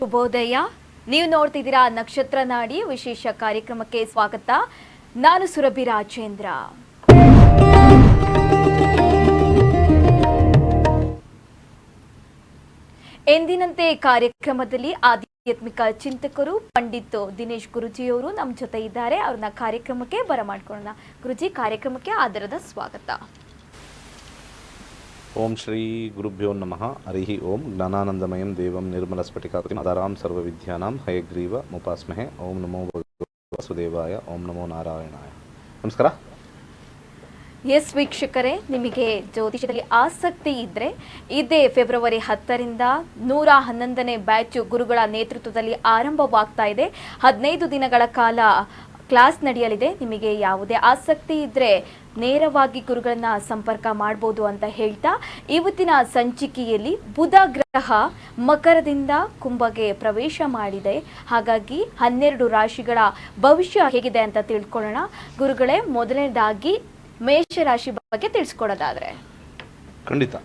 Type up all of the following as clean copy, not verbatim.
ಶುಭೋದಯ. ನೀವು ನೋಡ್ತಿದ್ದೀರಾ ನಕ್ಷತ್ರ ನಾಡಿ ವಿಶೇಷ ಕಾರ್ಯಕ್ರಮಕ್ಕೆ ಸ್ವಾಗತ. ನಾನು ಸುರಭಿ ರಾಜೇಂದ್ರ. ಎಂದಿನಂತೆ ಕಾರ್ಯಕ್ರಮದಲ್ಲಿ ಆಧ್ಯಾತ್ಮಿಕ ಚಿಂತಕರು ಪಂಡಿತ್ ದಿನೇಶ್ ಗುರುಜಿಯವರು ನಮ್ಮ ಜೊತೆ ಇದ್ದಾರೆ. ಅವ್ರನ್ನ ಕಾರ್ಯಕ್ರಮಕ್ಕೆ ಬರಮಾಡ್ಕೊಳ್ಳೋಣ. ಗುರುಜಿ, ಕಾರ್ಯಕ್ರಮಕ್ಕೆ ಆದರದ ಸ್ವಾಗತ. ಓಂ ಶ್ರೀ ಗುರುಭ್ಯೋ ನಮಃ. ಹರಿ ಓಂ. ಜ್ಞಾನಾನಂದಮಯಂ ದೇವಂ ನಿರ್ಮಲ ಸ್ಫಟಿಕಾಕೃತಿಂ ಆಧಾರಾಂ ಸರ್ವವಿದ್ಯಾನಾಂ ಹಯಗ್ರೀವ ಮುಪಾಸ್ಮಹೆ. ಓಂ ನಮೋ ವಾಸುದೇವಾಯ. ಓಂ ನಮೋ ನಾರಾಯಣಾಯ. ನಮಸ್ಕಾರ. ಎಸ್ ವೀಕ್ಷಕರೇ, ನಿಮಗೆ ಜ್ಯೋತಿಷದಲ್ಲಿ ಆಸಕ್ತಿ ಇದ್ದರೆ ಇದೇ ಫೆಬ್ರವರಿ 10ರಿಂದ 111ನೇ ಬ್ಯಾಚ್ ಗುರುಗಳ ನೇತೃತ್ವದಲ್ಲಿ ಆರಂಭವಾಗ್ತಾ ಇದೆ. 15 ದಿನಗಳ ಕಾಲ ಕ್ಲಾಸ್ ನಡೆಯಲಿದೆ. ನಿಮಗೆ ಯಾವುದೇ ಆಸಕ್ತಿ ಇದ್ದರೆ ನೇರವಾಗಿ ಗುರುಗಳನ್ನ ಸಂಪರ್ಕ ಮಾಡ್ಬೋದು ಅಂತ ಹೇಳ್ತಾ, ಇವತ್ತಿನ ಸಂಚಿಕೆಯಲ್ಲಿ ಬುಧ ಗ್ರಹ ಮಕರದಿಂದ ಕುಂಭಗೆ ಪ್ರವೇಶ ಮಾಡಿದೆ. ಹಾಗಾಗಿ 12 ರಾಶಿಗಳ ಭವಿಷ್ಯ ಹೇಗಿದೆ ಅಂತ ತಿಳ್ಕೊಳ್ಳೋಣ. ಗುರುಗಳೇ, ಮೊದಲನೇದಾಗಿ ಮೇಷರಾಶಿ ಬಗ್ಗೆ ತಿಳಿಸ್ಕೊಡೋದಾದ್ರೆ. ಖಂಡಿತ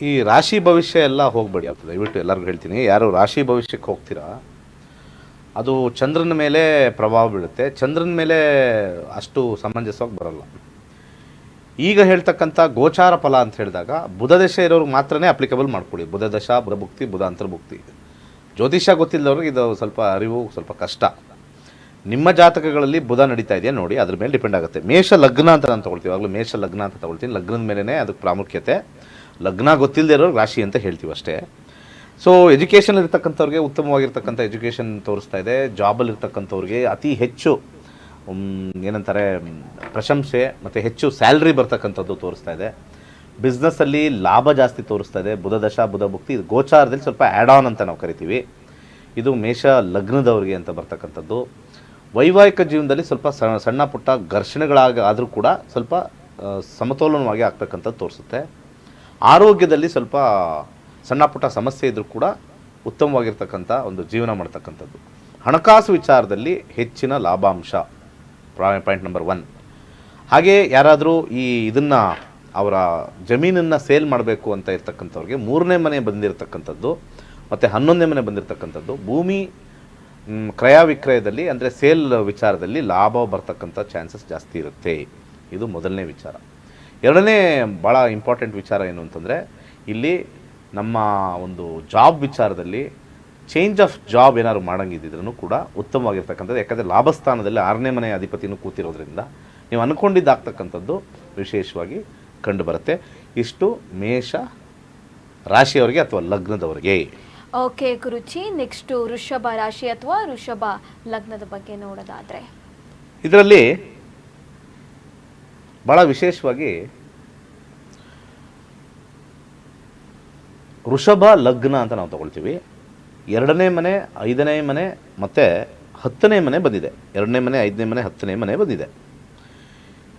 ಈ ರಾಶಿ ಭವಿಷ್ಯ ಎಲ್ಲ ಹೋಗ್ಬೇಡಿ ಆಗ್ತದೆ. ದಯವಿಟ್ಟು ಎಲ್ಲರಿಗೂ ಹೇಳ್ತೀನಿ, ಯಾರು ರಾಶಿ ಭವಿಷ್ಯಕ್ಕೆ ಹೋಗ್ತೀರಾ ಅದು ಚಂದ್ರನ ಮೇಲೆ ಪ್ರಭಾವ ಬೀಳುತ್ತೆ. ಚಂದ್ರನ ಮೇಲೆ ಅಷ್ಟು ಸಮಂಜಸವಾಗಿ ಬರಲ್ಲ. ಈಗ ಹೇಳ್ತಕ್ಕಂಥ ಗೋಚಾರ ಫಲ ಅಂತ ಹೇಳಿದಾಗ ಬುಧ ದಶೆ ಇರೋರಿಗೆ ಮಾತ್ರನೇ ಅಪ್ಲಿಕಬಲ್ ಮಾಡ್ಕೊಳ್ಳಿ. ಬುಧ ದಶಾ, ಬುಧ ಭುಕ್ತಿ, ಬುಧ ಅಂತರ್ಭುಕ್ತಿ. ಜ್ಯೋತಿಷ್ಯ ಗೊತ್ತಿಲ್ಲದವ್ರಿಗೆ ಇದು ಸ್ವಲ್ಪ ಅರಿವು ಸ್ವಲ್ಪ ಕಷ್ಟ. ನಿಮ್ಮ ಜಾತಕಗಳಲ್ಲಿ ಬುಧ ನಡೀತಾ ಇದೆಯಾ ನೋಡಿ, ಅದ್ರ ಮೇಲೆ ಡಿಪೆಂಡ್ ಆಗುತ್ತೆ. ಮೇಷ ಲಗ್ನ ಅಂತ ನಾನು ತಗೊಳ್ತೀವಿ. ಆವಾಗಲೂ ಮೇಷ ಲಗ್ನ ಅಂತ ತಗೊಳ್ತೀನಿ. ಲಗ್ನದ ಮೇಲೇ ಅದಕ್ಕೆ ಪ್ರಾಮುಖ್ಯತೆ. ಲಗ್ನ ಗೊತ್ತಿಲ್ಲದೆ ಇರೋರು ರಾಶಿ ಅಂತ ಹೇಳ್ತೀವಿ ಅಷ್ಟೇ. ಸೊ ಎಜುಕೇಷನ್ ಇರ್ತಕ್ಕಂಥವ್ರಿಗೆ ಉತ್ತಮವಾಗಿರ್ತಕ್ಕಂಥ ಎಜುಕೇಷನ್ ತೋರಿಸ್ತಾ ಇದೆ. ಜಾಬಲ್ಲಿ ಇರ್ತಕ್ಕಂಥವ್ರಿಗೆ ಅತಿ ಹೆಚ್ಚು ಏನಂತಾರೆ ಪ್ರಶಂಸೆ ಮತ್ತು ಹೆಚ್ಚು ಸ್ಯಾಲ್ರಿ ಬರ್ತಕ್ಕಂಥದ್ದು ತೋರಿಸ್ತಾ ಇದೆ. ಬಿಸ್ನೆಸ್ಸಲ್ಲಿ ಲಾಭ ಜಾಸ್ತಿ ತೋರಿಸ್ತಾ ಇದೆ. ಬುಧ ದಶಾ, ಬುಧ ಭುಕ್ತಿ. ಇದು ಗೋಚಾರದಲ್ಲಿ ಸ್ವಲ್ಪ ಆ್ಯಡ್ ಆನ್ ಅಂತ ನಾವು ಕರಿತೀವಿ. ಇದು ಮೇಷ ಲಗ್ನದವ್ರಿಗೆ ಅಂತ ಬರ್ತಕ್ಕಂಥದ್ದು. ವೈವಾಹಿಕ ಜೀವನದಲ್ಲಿ ಸ್ವಲ್ಪ ಸಣ್ಣ ಪುಟ್ಟ ಘರ್ಷಣೆಗಳಾದರೂ ಕೂಡ ಸ್ವಲ್ಪ ಸಮತೋಲನವಾಗಿ ಆಗ್ತಕ್ಕಂಥದ್ದು ತೋರಿಸುತ್ತೆ. ಆರೋಗ್ಯದಲ್ಲಿ ಸ್ವಲ್ಪ ಸಣ್ಣ ಪುಟ್ಟ ಸಮಸ್ಯೆ ಇದ್ದರೂ ಕೂಡ ಉತ್ತಮವಾಗಿರ್ತಕ್ಕಂಥ ಒಂದು ಜೀವನ ಮಾಡ್ತಕ್ಕಂಥದ್ದು. ಹಣಕಾಸು ವಿಚಾರದಲ್ಲಿ ಹೆಚ್ಚಿನ ಲಾಭಾಂಶ, ಪಾಯಿಂಟ್ ನಂಬರ್ 1. ಹಾಗೆ ಯಾರಾದರೂ ಇದನ್ನು ಅವರ ಜಮೀನನ್ನು ಸೇಲ್ ಮಾಡಬೇಕು ಅಂತ ಇರ್ತಕ್ಕಂಥವ್ರಿಗೆ 3ನೇ ಮನೆ ಬಂದಿರತಕ್ಕಂಥದ್ದು ಮತ್ತು 11ನೇ ಮನೆ ಬಂದಿರತಕ್ಕಂಥದ್ದು, ಭೂಮಿ ಕ್ರಯ ವಿಕ್ರಯದಲ್ಲಿ ಅಂದರೆ ಸೇಲ್ ವಿಚಾರದಲ್ಲಿ ಲಾಭ ಬರ್ತಕ್ಕಂಥ ಚಾನ್ಸಸ್ ಜಾಸ್ತಿ ಇರುತ್ತೆ. ಇದು ಮೊದಲನೇ ವಿಚಾರ. ಎರಡನೇ ಭಾಳ ಇಂಪಾರ್ಟೆಂಟ್ ವಿಚಾರ ಏನು ಅಂತಂದರೆ, ಇಲ್ಲಿ ನಮ್ಮ ಒಂದು ಜಾಬ್ ವಿಚಾರದಲ್ಲಿ ಚೇಂಜ್ ಆಫ್ ಜಾಬ್ ಏನಾದ್ರು ಮಾಡೋಂಗಿದ್ರೂ ಕೂಡ ಉತ್ತಮವಾಗಿರ್ತಕ್ಕಂಥದ್ದು. ಯಾಕಂದರೆ ಲಾಭಸ್ಥಾನದಲ್ಲಿ 6ನೇ ಮನೆ ಅಧಿಪತಿನೂ ಕೂತಿರೋದ್ರಿಂದ ನೀವು ಅಂದ್ಕೊಂಡಿದ್ದಾಗ್ತಕ್ಕಂಥದ್ದು ವಿಶೇಷವಾಗಿ ಕಂಡುಬರುತ್ತೆ. ಇಷ್ಟು ಮೇಷ ರಾಶಿಯವರಿಗೆ ಅಥವಾ ಲಗ್ನದವರಿಗೆ. ಓಕೆ ಗುರುಜಿ, ನೆಕ್ಸ್ಟ್ ವೃಷಭ ರಾಶಿ ಅಥವಾ ವೃಷಭ ಲಗ್ನದ ಬಗ್ಗೆ ನೋಡೋದಾದ್ರೆ, ಇದರಲ್ಲಿ ಭಾಳ ವಿಶೇಷವಾಗಿ ವೃಷಭ ಲಗ್ನ ಅಂತ ನಾವು ತಗೊಳ್ತೀವಿ. 2ನೇ ಮನೆ, 5ನೇ ಮನೆ ಮತ್ತು 10ನೇ ಮನೆ ಬಂದಿದೆ. 2ನೇ ಮನೆ, 5ನೇ ಮನೆ, 10ನೇ ಮನೆ ಬಂದಿದೆ.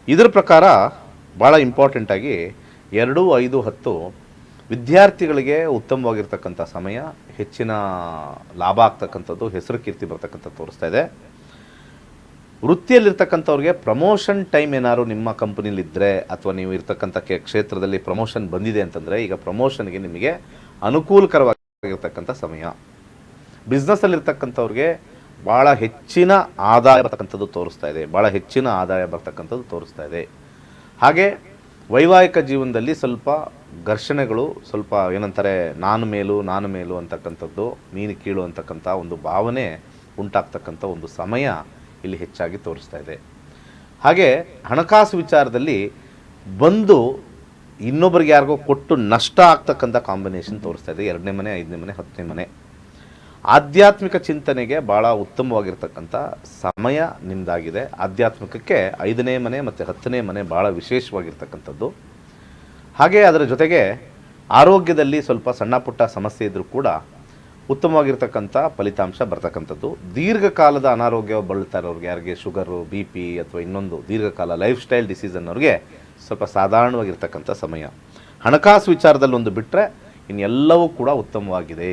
ಇದರ ಪ್ರಕಾರ ಭಾಳ ಇಂಪಾರ್ಟೆಂಟಾಗಿ 2, 5, 10 ವಿದ್ಯಾರ್ಥಿಗಳಿಗೆ ಉತ್ತಮವಾಗಿರ್ತಕ್ಕಂಥ ಸಮಯ. ಹೆಚ್ಚಿನ ಲಾಭ ಆಗ್ತಕ್ಕಂಥದ್ದು, ಹೆಸರು ಕೀರ್ತಿ ಬರ್ತಕ್ಕಂಥದ್ದು ತೋರಿಸ್ತಾ ಇದೆ. ವೃತ್ತಿಯಲ್ಲಿರ್ತಕ್ಕಂಥವ್ರಿಗೆ ಪ್ರಮೋಷನ್ ಟೈಮ್ ಏನಾದ್ರು ನಿಮ್ಮ ಕಂಪನಿಲಿದ್ದರೆ ಅಥವಾ ನೀವು ಇರ್ತಕ್ಕಂಥ ಕ್ಷೇತ್ರದಲ್ಲಿ ಪ್ರಮೋಷನ್ ಬಂದಿದೆ ಅಂತಂದರೆ, ಈಗ ಪ್ರಮೋಷನ್ಗೆ ನಿಮಗೆ ಅನುಕೂಲಕರವಾಗಿರ್ತಕ್ಕಂಥ ಸಮಯ. ಬಿಸ್ನೆಸ್ಸಲ್ಲಿರ್ತಕ್ಕಂಥವ್ರಿಗೆ ಭಾಳ ಹೆಚ್ಚಿನ ಆದಾಯ ಬರ್ತಕ್ಕಂಥದ್ದು ತೋರಿಸ್ತಾ ಇದೆ. ಭಾಳ ಹೆಚ್ಚಿನ ಆದಾಯ ಬರ್ತಕ್ಕಂಥದ್ದು ತೋರಿಸ್ತಾ ಇದೆ. ಹಾಗೆ ವೈವಾಹಿಕ ಜೀವನದಲ್ಲಿ ಸ್ವಲ್ಪ ಘರ್ಷಣೆಗಳು, ಸ್ವಲ್ಪ ಏನಂತಾರೆ ನಾನು ಮೇಲು ಅಂತಕ್ಕಂಥದ್ದು, ನೀನು ಕೀಳು ಅಂತಕ್ಕಂಥ ಒಂದು ಭಾವನೆ ಉಂಟಾಗ್ತಕ್ಕಂಥ ಒಂದು ಸಮಯ ಇಲ್ಲಿ ಹೆಚ್ಚಾಗಿ ತೋರಿಸ್ತಾ ಇದೆ. ಹಾಗೆ ಹಣಕಾಸು ವಿಚಾರದಲ್ಲಿ ಬಂದು ಇನ್ನೊಬ್ಬರಿಗೆ ಯಾರಿಗೋ ಕೊಟ್ಟು ನಷ್ಟ ಆಗ್ತಕ್ಕಂಥ ಕಾಂಬಿನೇಷನ್ ತೋರಿಸ್ತಾ ಇದೆ. 2ನೇ ಮನೆ, 5ನೇ ಮನೆ, 10ನೇ ಮನೆ. ಆಧ್ಯಾತ್ಮಿಕ ಚಿಂತನೆಗೆ ಭಾಳ ಉತ್ತಮವಾಗಿರ್ತಕ್ಕಂಥ ಸಮಯ ನಿಮ್ಮದಾಗಿದೆ. ಆಧ್ಯಾತ್ಮಿಕಕ್ಕೆ 5ನೇ ಮನೆ ಮತ್ತು 10ನೇ ಮನೆ ಭಾಳ ವಿಶೇಷವಾಗಿರ್ತಕ್ಕಂಥದ್ದು. ಹಾಗೆ ಅದರ ಜೊತೆಗೆ ಆರೋಗ್ಯದಲ್ಲಿ ಸ್ವಲ್ಪ ಸಣ್ಣ ಪುಟ್ಟ ಸಮಸ್ಯೆ ಇದ್ದರೂ ಕೂಡ ಉತ್ತಮವಾಗಿರ್ತಕ್ಕಂಥ ಫಲಿತಾಂಶ ಬರ್ತಕ್ಕಂಥದ್ದು. ದೀರ್ಘಕಾಲದ ಅನಾರೋಗ್ಯ ಬಳಲ್ತಾ ಇರೋರಿಗೆ, ಯಾರಿಗೆ ಶುಗರು, BP ಅಥವಾ ಇನ್ನೊಂದು ದೀರ್ಘಕಾಲ ಲೈಫ್ ಸ್ಟೈಲ್ ಡಿಸೀಸ್ ಅನ್ನೋರಿಗೆ ಸ್ವಲ್ಪ ಸಾಧಾರಣವಾಗಿರ್ತಕ್ಕಂಥ ಸಮಯ. ಹಣಕಾಸು ವಿಚಾರದಲ್ಲಿ ಒಂದು ಬಿಟ್ಟರೆ ಇನ್ನೆಲ್ಲವೂ ಕೂಡ ಉತ್ತಮವಾಗಿದೆ.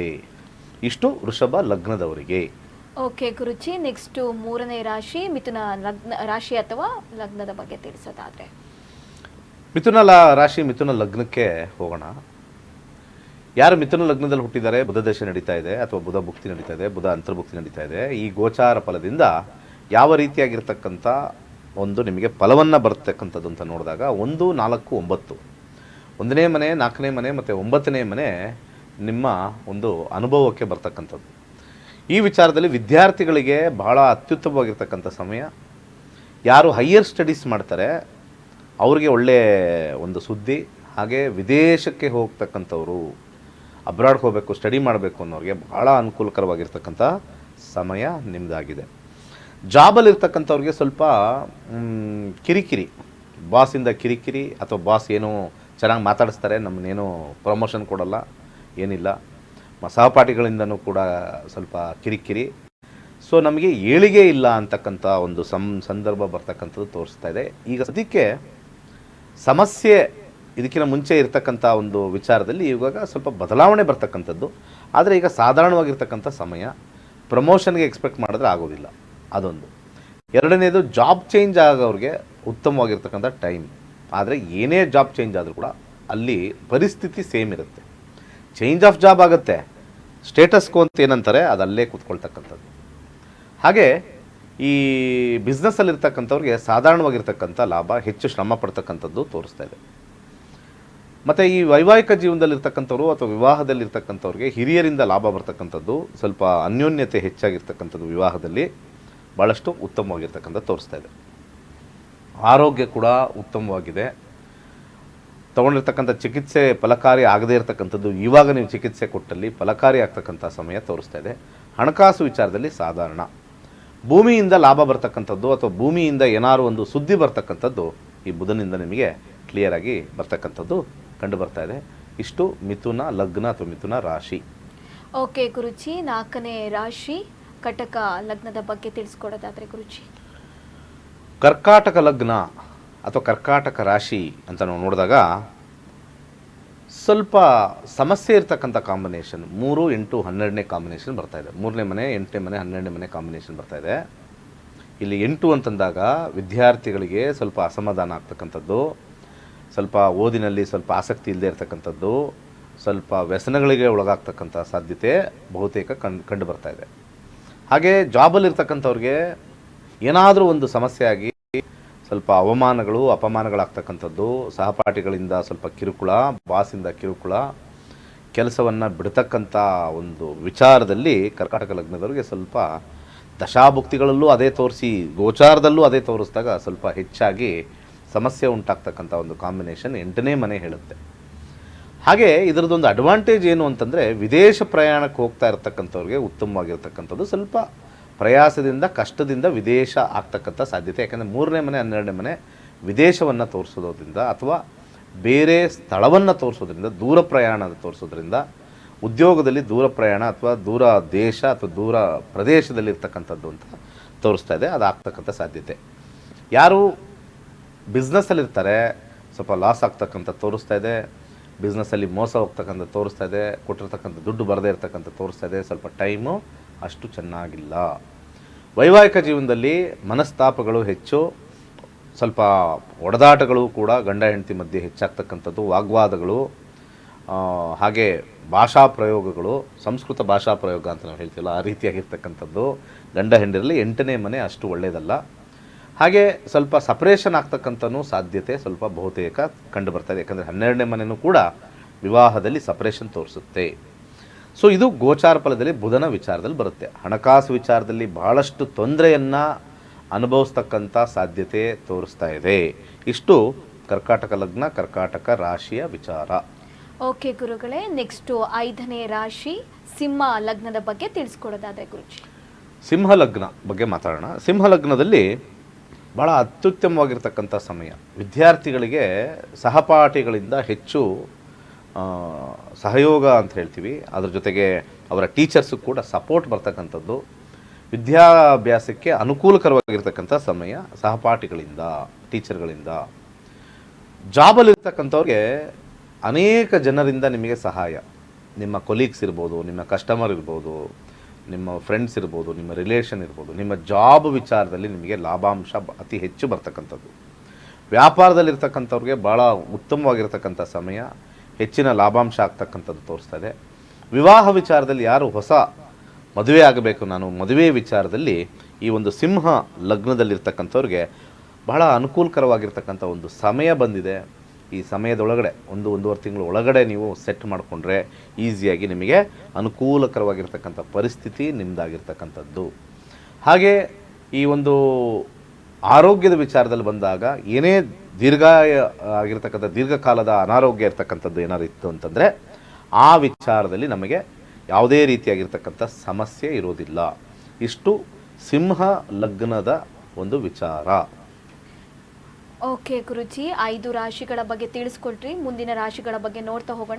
ಇಷ್ಟು ವೃಷಭ ಲಗ್ನದವರಿಗೆ. ಓಕೆ ಗುರುಜಿ, ನೆಕ್ಸ್ಟ್ 3ನೇ ರಾಶಿ ಮಿಥುನ ರಾಶಿ ಅಥವಾ ಲಗ್ನದ ಬಗ್ಗೆ ತಿಳಿಸೋದಾದ್ರೆ. ಮಿಥುನ ರಾಶಿ, ಮಿಥುನ ಲಗ್ನಕ್ಕೆ ಹೋಗೋಣ. ಯಾರು ಮಿಥುನ ಲಗ್ನದಲ್ಲಿ ಹುಟ್ಟಿದ್ದಾರೆ, ಬುಧ ದಶೆ ನಡೀತಾ ಇದೆ ಅಥವಾ ಬುಧ ಭುಕ್ತಿ ನಡೀತಾ ಇದೆ, ಬುಧ ಅಂತರ್ಭುಕ್ತಿ ನಡೀತಾ ಇದೆ, ಈ ಗೋಚಾರ ಫಲದಿಂದ ಯಾವ ರೀತಿಯಾಗಿರ್ತಕ್ಕಂಥ ಒಂದು ನಿಮಗೆ ಫಲವನ್ನು ಬರ್ತಕ್ಕಂಥದ್ದು ಅಂತ ನೋಡಿದಾಗ 1, 4, 9 1ನೇ ಮನೆ, 4ನೇ ಮನೆ ಮತ್ತು 9ನೇ ಮನೆ ನಿಮ್ಮ ಒಂದು ಅನುಭವಕ್ಕೆ ಬರ್ತಕ್ಕಂಥದ್ದು. ಈ ವಿಚಾರದಲ್ಲಿ ವಿದ್ಯಾರ್ಥಿಗಳಿಗೆ ಬಹಳ ಅತ್ಯುತ್ತಮವಾಗಿರ್ತಕ್ಕಂಥ ಸಮಯ. ಯಾರು ಹೈಯರ್ ಸ್ಟಡೀಸ್ ಮಾಡ್ತಾರೆ ಅವ್ರಿಗೆ ಒಳ್ಳೆಯ ಒಂದು ಸುದ್ದಿ. ಹಾಗೆ ವಿದೇಶಕ್ಕೆ ಹೋಗ್ತಕ್ಕಂಥವ್ರು, ಅಬ್ರಾಡ್ಗೆ ಹೋಗಬೇಕು, ಸ್ಟಡಿ ಮಾಡಬೇಕು ಅನ್ನೋರಿಗೆ ಭಾಳ ಅನುಕೂಲಕರವಾಗಿರ್ತಕ್ಕಂಥ ಸಮಯ ನಿಮ್ಮದಾಗಿದೆ. ಜಾಬಲ್ಲಿರ್ತಕ್ಕಂಥವ್ರಿಗೆ ಸ್ವಲ್ಪ ಕಿರಿಕಿರಿ, ಬಾಸಿಂದ ಕಿರಿಕಿರಿ, ಅಥವಾ ಬಾಸ್ ಏನೋ ಚೆನ್ನಾಗಿ ಮಾತಾಡಿಸ್ತಾರೆ, ನಮ್ಮನ್ನೇನು ಪ್ರಮೋಷನ್ ಕೊಡಲ್ಲ, ಏನಿಲ್ಲ. ಸಹಪಾಠಿಗಳಿಂದನೂ ಕೂಡ ಸ್ವಲ್ಪ ಕಿರಿಕಿರಿ. ಸೊ ನಮಗೆ ಏಳಿಗೆ ಇಲ್ಲ ಅಂತಕ್ಕಂಥ ಒಂದು ಸಂದರ್ಭ ಬರ್ತಕ್ಕಂಥದ್ದು ತೋರಿಸ್ತಾ ಇದೆ. ಈಗ ಸದ್ಯಕ್ಕೆ ಸಮಸ್ಯೆ ಇದಕ್ಕಿಂತ ಮುಂಚೆ ಇರತಕ್ಕಂಥ ಒಂದು ವಿಚಾರದಲ್ಲಿ ಇವಾಗ ಸ್ವಲ್ಪ ಬದಲಾವಣೆ ಬರ್ತಕ್ಕಂಥದ್ದು. ಆದರೆ ಈಗ ಸಾಧಾರಣವಾಗಿರ್ತಕ್ಕಂಥ ಸಮಯ, ಪ್ರಮೋಷನ್ಗೆ ಎಕ್ಸ್ಪೆಕ್ಟ್ ಮಾಡಿದ್ರೆ ಆಗೋದಿಲ್ಲ, ಅದೊಂದು. ಎರಡನೇದು ಜಾಬ್ ಚೇಂಜ್ ಆಗೋರಿಗೆ ಉತ್ತಮವಾಗಿರ್ತಕ್ಕಂಥ ಟೈಮ್. ಆದರೆ ಏನೇ ಜಾಬ್ ಚೇಂಜ್ ಆದರೂ ಕೂಡ ಅಲ್ಲಿ ಪರಿಸ್ಥಿತಿ ಸೇಮ್ ಇರುತ್ತೆ. ಚೇಂಜ್ ಆಫ್ ಜಾಬ್ ಆಗುತ್ತೆ, ಸ್ಟೇಟಸ್ಕೋ ಅಂತ ಏನಂತಾರೆ ಅದು ಅಲ್ಲೇ ಕೂತ್ಕೊಳ್ತಕ್ಕಂಥದ್ದು. ಹಾಗೆ ಈ ಬಿಸ್ನೆಸ್ಸಲ್ಲಿರ್ತಕ್ಕಂಥವ್ರಿಗೆ ಸಾಧಾರಣವಾಗಿರ್ತಕ್ಕಂಥ ಲಾಭ, ಹೆಚ್ಚು ಶ್ರಮ ಪಡ್ತಕ್ಕಂಥದ್ದು ತೋರಿಸ್ತಾ ಇದೆ. ಮತ್ತು ಈ ವೈವಾಹಿಕ ಜೀವನದಲ್ಲಿರ್ತಕ್ಕಂಥವ್ರು ಅಥವಾ ವಿವಾಹದಲ್ಲಿರ್ತಕ್ಕಂಥವ್ರಿಗೆ ಹಿರಿಯರಿಂದ ಲಾಭ ಬರ್ತಕ್ಕಂಥದ್ದು, ಸ್ವಲ್ಪ ಅನ್ಯೋನ್ಯತೆ ಹೆಚ್ಚಾಗಿರ್ತಕ್ಕಂಥದ್ದು ವಿವಾಹದಲ್ಲಿ ಭಾಳಷ್ಟು ಉತ್ತಮವಾಗಿರ್ತಕ್ಕಂಥದ್ದು ತೋರಿಸ್ತಾ ಇದೆ. ಆರೋಗ್ಯ ಕೂಡ ಉತ್ತಮವಾಗಿದೆ. ತೊಗೊಂಡಿರ್ತಕ್ಕಂಥ ಚಿಕಿತ್ಸೆ ಫಲಕಾರಿ ಆಗದೇ ಇರತಕ್ಕಂಥದ್ದು ಇವಾಗ ನೀವು ಚಿಕಿತ್ಸೆ ಕೊಟ್ಟಲ್ಲಿ ಫಲಕಾರಿ ಆಗ್ತಕ್ಕಂಥ ಸಮಯ ತೋರಿಸ್ತಾ ಇದೆ. ಹಣಕಾಸು ವಿಚಾರದಲ್ಲಿ ಸಾಧಾರಣ. ಭೂಮಿಯಿಂದ ಲಾಭ ಬರ್ತಕ್ಕಂಥದ್ದು ಅಥವಾ ಭೂಮಿಯಿಂದ ಏನಾದ್ರು ಒಂದು ಸುದ್ದಿ ಬರ್ತಕ್ಕಂಥದ್ದು ಈ ಬುಧನಿಂದ ನಿಮಗೆ ಕ್ಲಿಯರ್ ಆಗಿ ಬರ್ತಕ್ಕಂಥದ್ದು ಕಂಡು ಬರ್ತಾ ಇದೆ. ಇಷ್ಟು ಮಿಥುನ ಲಗ್ನ ಅಥವಾ ಮಿಥುನ ರಾಶಿ. ಓಕೆ ಗುರುಜಿ, 4ನೇ ರಾಶಿ ಕಟಕ ಲಗ್ನದ ಬಗ್ಗೆ ತಿಳಿಸ್ಕೊಡೋದಾದ್ರೆ ಗುರುಜಿ. ಕರ್ಕಾಟಕ ಲಗ್ನ ಅಥವಾ ಕರ್ಕಾಟಕ ರಾಶಿ ಅಂತ ನಾವು ನೋಡಿದಾಗ ಸ್ವಲ್ಪ ಸಮಸ್ಯೆ ಇರ್ತಕ್ಕಂಥ ಕಾಂಬಿನೇಷನ್ 3, 8, 12ನೇ ಕಾಂಬಿನೇಷನ್ ಬರ್ತಾ ಇದೆ. 3ನೇ ಮನೆ, 8ನೇ ಮನೆ, 12ನೇ ಮನೆ ಕಾಂಬಿನೇಷನ್ ಬರ್ತಾ ಇದೆ. ಇಲ್ಲಿ 8 ಅಂತಂದಾಗ ವಿದ್ಯಾರ್ಥಿಗಳಿಗೆ ಸ್ವಲ್ಪ ಅಸಮಾಧಾನ ಆಗ್ತಕ್ಕಂಥದ್ದು, ಸ್ವಲ್ಪ ಓದಿನಲ್ಲಿ ಸ್ವಲ್ಪ ಆಸಕ್ತಿ ಇಲ್ಲದೆ ಇರತಕ್ಕಂಥದ್ದು, ಸ್ವಲ್ಪ ವ್ಯಸನಗಳಿಗೆ ಒಳಗಾಗ್ತಕ್ಕಂಥ ಸಾಧ್ಯತೆ ಬಹುತೇಕ ಕಂಡು ಬರ್ತಾ ಇದೆ. ಹಾಗೆ ಜಾಬಲ್ಲಿರ್ತಕ್ಕಂಥವ್ರಿಗೆ ಏನಾದರೂ ಒಂದು ಸಮಸ್ಯೆ ಆಗಿ ಸ್ವಲ್ಪ ಅವಮಾನಗಳು ಅಪಮಾನಗಳಾಗ್ತಕ್ಕಂಥದ್ದು, ಸಹಪಾಠಿಗಳಿಂದ ಸ್ವಲ್ಪ ಕಿರುಕುಳ, ಬಾಸಿಂದ ಕಿರುಕುಳ, ಕೆಲಸವನ್ನು ಬಿಡ್ತಕ್ಕಂಥ ಒಂದು ವಿಚಾರದಲ್ಲಿ ಕರ್ಕಾಟಕ ಲಗ್ನದವರಿಗೆ ಸ್ವಲ್ಪ ದಶಾಭುಕ್ತಿಗಳಲ್ಲೂ ಅದೇ ತೋರಿಸಿ ಗೋಚಾರದಲ್ಲೂ ಅದೇ ತೋರಿಸಿದಾಗ ಸ್ವಲ್ಪ ಹೆಚ್ಚಾಗಿ ಸಮಸ್ಯೆ ಉಂಟಾಗ್ತಕ್ಕಂಥ ಒಂದು ಕಾಂಬಿನೇಷನ್ 8ನೇ ಮನೆ ಹೇಳುತ್ತೆ. ಹಾಗೆ ಇದರದೊಂದು ಅಡ್ವಾಂಟೇಜ್ ಏನು ಅಂತಂದರೆ ವಿದೇಶ ಪ್ರಯಾಣಕ್ಕೆ ಹೋಗ್ತಾ ಇರತಕ್ಕಂಥವ್ರಿಗೆ ಉತ್ತಮವಾಗಿರ್ತಕ್ಕಂಥದ್ದು. ಸ್ವಲ್ಪ ಪ್ರಯಾಸದಿಂದ ಕಷ್ಟದಿಂದ ವಿದೇಶ ಆಗ್ತಕ್ಕಂಥ ಸಾಧ್ಯತೆ. ಯಾಕಂದರೆ 3ನೇ ಮನೆ 12ನೇ ಮನೆ ವಿದೇಶವನ್ನು ತೋರಿಸೋದ್ರಿಂದ ಅಥವಾ ಬೇರೆ ಸ್ಥಳವನ್ನು ತೋರಿಸೋದ್ರಿಂದ, ದೂರ ಪ್ರಯಾಣ ತೋರಿಸೋದ್ರಿಂದ, ಉದ್ಯೋಗದಲ್ಲಿ ದೂರ ಪ್ರಯಾಣ ಅಥವಾ ದೂರ ದೇಶ ಅಥವಾ ದೂರ ಪ್ರದೇಶದಲ್ಲಿರ್ತಕ್ಕಂಥದ್ದು ಅಂತ ತೋರಿಸ್ತಾ ಇದೆ. ಅದು ಆಗ್ತಕ್ಕಂಥ ಸಾಧ್ಯತೆ. ಯಾರು ಬಿಸ್ನೆಸ್ಸಲ್ಲಿರ್ತಾರೆ ಸ್ವಲ್ಪ ಲಾಸ್ ಆಗ್ತಕ್ಕಂಥ ತೋರಿಸ್ತಾ ಇದೆ. ಬಿಸ್ನೆಸ್ಸಲ್ಲಿ ಮೋಸ ಹೋಗ್ತಕ್ಕಂಥ ತೋರಿಸ್ತಾ ಇದೆ. ಕೊಟ್ಟಿರ್ತಕ್ಕಂಥ ದುಡ್ಡು ಬರದೇ ಇರ್ತಕ್ಕಂಥ ತೋರಿಸ್ತಾ ಇದೆ. ಸ್ವಲ್ಪ ಟೈಮು ಅಷ್ಟು ಚೆನ್ನಾಗಿಲ್ಲ. ವೈವಾಹಿಕ ಜೀವನದಲ್ಲಿ ಮನಸ್ತಾಪಗಳು ಹೆಚ್ಚು, ಸ್ವಲ್ಪ ಒಡೆದಾಟಗಳು ಕೂಡ ಗಂಡ ಹೆಂಡತಿ ಮಧ್ಯೆ ಹೆಚ್ಚಾಗ್ತಕ್ಕಂಥದ್ದು, ವಾಗ್ವಾದಗಳು, ಹಾಗೆ ಭಾಷಾ ಪ್ರಯೋಗಗಳು, ಸಂಸ್ಕೃತ ಭಾಷಾ ಪ್ರಯೋಗ ಅಂತ ನಾವು ಹೇಳ್ತೀವಲ್ಲ ಆ ರೀತಿಯಾಗಿರ್ತಕ್ಕಂಥದ್ದು ಗಂಡ ಹೆಂಡರಲ್ಲಿ 8ನೇ ಮನೆ ಅಷ್ಟು ಒಳ್ಳೆಯದಲ್ಲ. ಹಾಗೆ ಸ್ವಲ್ಪ ಸಪ್ರೇಷನ್ ಆಗ್ತಕ್ಕಂಥನೂ ಸಾಧ್ಯತೆ ಸ್ವಲ್ಪ ಬಹುತೇಕ ಕಂಡು ಬರ್ತಾಯಿದೆ. ಯಾಕಂದರೆ 12ನೇ ಮನೆಯೂ ಕೂಡ ವಿವಾಹದಲ್ಲಿ ಸಪ್ರೇಷನ್ ತೋರಿಸುತ್ತೆ. ಸೊ ಇದು ಗೋಚಾರ ಫಲದಲ್ಲಿ ಬುಧನ ವಿಚಾರದಲ್ಲಿ ಬರುತ್ತೆ. ಹಣಕಾಸು ವಿಚಾರದಲ್ಲಿ ಬಹಳಷ್ಟು ತೊಂದರೆಯನ್ನು ಅನುಭವಿಸ್ತಕ್ಕಂಥ ಸಾಧ್ಯತೆ ತೋರಿಸ್ತಾ ಇದೆ. ಇಷ್ಟು ಕರ್ಕಾಟಕ ಲಗ್ನ ಕರ್ಕಾಟಕ ರಾಶಿಯ ವಿಚಾರ. ಓಕೆ ಗುರುಗಳೇ, ನೆಕ್ಸ್ಟು 5ನೇ ರಾಶಿ ಸಿಂಹ ಲಗ್ನದ ಬಗ್ಗೆ ತಿಳಿಸ್ಕೊಡೋದಾದ್ರೆ ಗುರುಜಿ. ಸಿಂಹ ಲಗ್ನ ಬಗ್ಗೆ ಮಾತಾಡೋಣ. ಸಿಂಹ ಲಗ್ನದಲ್ಲಿ ಭಾಳ ಅತ್ಯುತ್ತಮವಾಗಿರ್ತಕ್ಕಂಥ ಸಮಯ. ವಿದ್ಯಾರ್ಥಿಗಳಿಗೆ ಸಹಪಾಠಿಗಳಿಂದ ಹೆಚ್ಚು ಸಹಯೋಗ ಅಂತ ಹೇಳ್ತೀವಿ. ಅದ್ರ ಜೊತೆಗೆ ಅವರ ಟೀಚರ್ಸು ಕೂಡ ಸಪೋರ್ಟ್ ಬರ್ತಕ್ಕಂಥದ್ದು, ವಿದ್ಯಾಭ್ಯಾಸಕ್ಕೆ ಅನುಕೂಲಕರವಾಗಿರ್ತಕ್ಕಂಥ ಸಮಯ ಸಹಪಾಠಿಗಳಿಂದ, ಟೀಚರ್ಗಳಿಂದ. ಜಾಬಲ್ಲಿರ್ತಕ್ಕಂಥವ್ರಿಗೆ ಅನೇಕ ಜನರಿಂದ ನಿಮಗೆ ಸಹಾಯ, ನಿಮ್ಮ ಕೊಲೀಗ್ಸ್ ಇರ್ಬೋದು, ನಿಮ್ಮ ಕಸ್ಟಮರ್ ಇರ್ಬೋದು, ನಿಮ್ಮ ಫ್ರೆಂಡ್ಸ್ ಇರ್ಬೋದು, ನಿಮ್ಮ ರಿಲೇಷನ್ ಇರ್ಬೋದು. ನಿಮ್ಮ ಜಾಬ್ ವಿಚಾರದಲ್ಲಿ ನಿಮಗೆ ಲಾಭಾಂಶ ಅತಿ ಹೆಚ್ಚು ಬರ್ತಕ್ಕಂಥದ್ದು. ವ್ಯಾಪಾರದಲ್ಲಿರ್ತಕ್ಕಂಥವ್ರಿಗೆ ಭಾಳ ಉತ್ತಮವಾಗಿರ್ತಕ್ಕಂಥ ಸಮಯ. ಹೆಚ್ಚಿನ ಲಾಭಾಂಶ ಆಗ್ತಕ್ಕಂಥದ್ದು ತೋರಿಸ್ತಾ ಇದೆ. ವಿವಾಹ ವಿಚಾರದಲ್ಲಿ ಯಾರು ಹೊಸ ಮದುವೆ ಆಗಬೇಕು, ನಾನು ಮದುವೆ ವಿಚಾರದಲ್ಲಿ ಈ ಒಂದು ಸಿಂಹ ಲಗ್ನದಲ್ಲಿರ್ತಕ್ಕಂಥವ್ರಿಗೆ ಬಹಳ ಅನುಕೂಲಕರವಾಗಿರ್ತಕ್ಕಂಥ ಒಂದು ಸಮಯ ಬಂದಿದೆ. ಈ ಸಮಯದೊಳಗಡೆ ಒಂದೂವರೆ ತಿಂಗಳ ಒಳಗಡೆ ನೀವು ಸೆಟ್ ಮಾಡಿಕೊಂಡ್ರೆ ಈಸಿಯಾಗಿ ನಿಮಗೆ ಅನುಕೂಲಕರವಾಗಿರ್ತಕ್ಕಂಥ ಪರಿಸ್ಥಿತಿ ನಿಮ್ಮದಾಗಿರ್ತಕ್ಕಂಥದ್ದು. ಹಾಗೆ ಈ ಒಂದು ಆರೋಗ್ಯದ ವಿಚಾರದಲ್ಲಿ ಬಂದಾಗ ಏನೇ ದೀರ್ಘಕಾಲದ ಅನಾರೋಗ್ಯ ಇರ್ತಕ್ಕಂಥದ್ದು ಏನಾದ್ರು ಇತ್ತು ಅಂತಂದರೆ ಆ ವಿಚಾರದಲ್ಲಿ ನಮಗೆ ಯಾವುದೇ ರೀತಿಯಾಗಿರ್ತಕ್ಕಂಥ ಸಮಸ್ಯೆ ಇರೋದಿಲ್ಲ. ಇಷ್ಟು ಸಿಂಹ ಲಗ್ನದ ಒಂದು ವಿಚಾರ. ಓಕೆ ಗುರುಜಿ, 5 ರಾಶಿಗಳ ಬಗ್ಗೆ ತಿಳಿಸ್ಕೊಟ್ರಿ. ಮುಂದಿನ ರಾಶಿಗಳ ಬಗ್ಗೆ ನೋಡ್ತಾ ಹೋಗೋಣ.